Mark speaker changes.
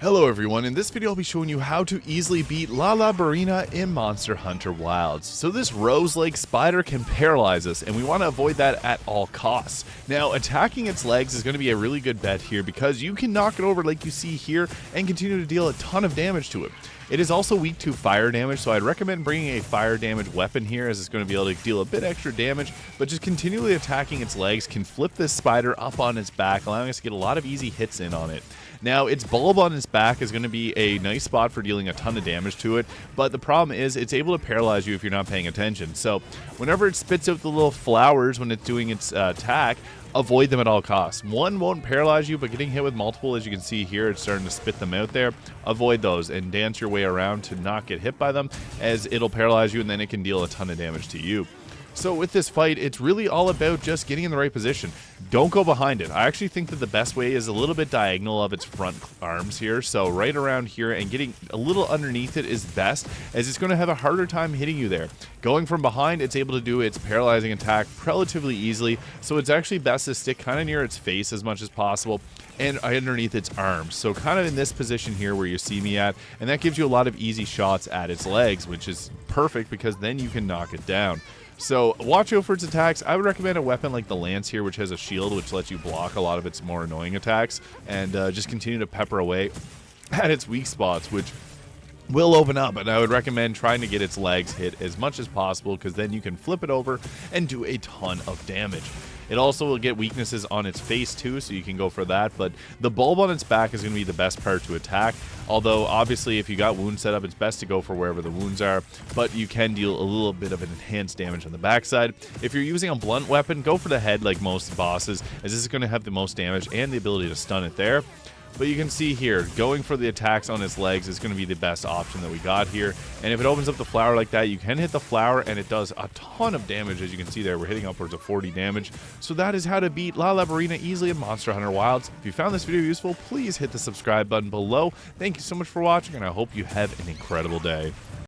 Speaker 1: Hello everyone, in this video I'll be showing you how to easily beat LALA BARINA in Monster Hunter Wilds. So this rose-like spider can paralyze us, and we want to avoid that at all costs. Now, attacking its legs is going to be a really good bet here because you can knock it over like you see here and continue to deal a ton of damage to it. It is also weak to fire damage, so I'd recommend bringing a fire damage weapon here as it's going to be able to deal a bit extra damage, but just continually attacking its legs can flip this spider up on its back, allowing us to get a lot of easy hits in on it. Now, its bulb on its back is going to be a nice spot for dealing a ton of damage to it, but the problem is it's able to paralyze you if you're not paying attention. So whenever it spits out the little flowers when it's doing its attack, avoid them at all costs. One won't paralyze you, but getting hit with multiple, as you can see here, it's starting to spit them out there. Avoid those and dance your way around to not get hit by them, as it'll paralyze you and then it can deal a ton of damage to you. So with this fight, it's really all about just getting in the right position. Don't go behind it. I actually think that the best way is a little bit diagonal of its front arms here. So right around here and getting a little underneath it is best, as it's going to have a harder time hitting you there. Going from behind, it's able to do its paralyzing attack relatively easily. So it's actually best to stick kind of near its face as much as possible and underneath its arms. So kind of in this position here where you see me at, and that gives you a lot of easy shots at its legs, which is perfect because then you can knock it down. So watch out for its attacks. I would recommend a weapon like the lance here, which has a shield which lets you block a lot of its more annoying attacks, and just continue to pepper away at its weak spots, which will open up. And I would recommend trying to get its legs hit as much as possible, because then you can flip it over and do a ton of damage. It also will get weaknesses on its face too, so you can go for that, but the bulb on its back is going to be the best part to attack, although obviously if you got wound set up, it's best to go for wherever the wounds are, but you can deal a little bit of an enhanced damage on the backside. If you're using a blunt weapon, go for the head like most bosses, as this is going to have the most damage and the ability to stun it there. But you can see here, going for the attacks on its legs is going to be the best option that we got here. And if it opens up the flower like that, you can hit the flower and it does a ton of damage. As you can see there, we're hitting upwards of 40 damage. So that is how to beat LALA BARINA easily in Monster Hunter Wilds. If you found this video useful, please hit the subscribe button below. Thank you so much for watching, and I hope you have an incredible day.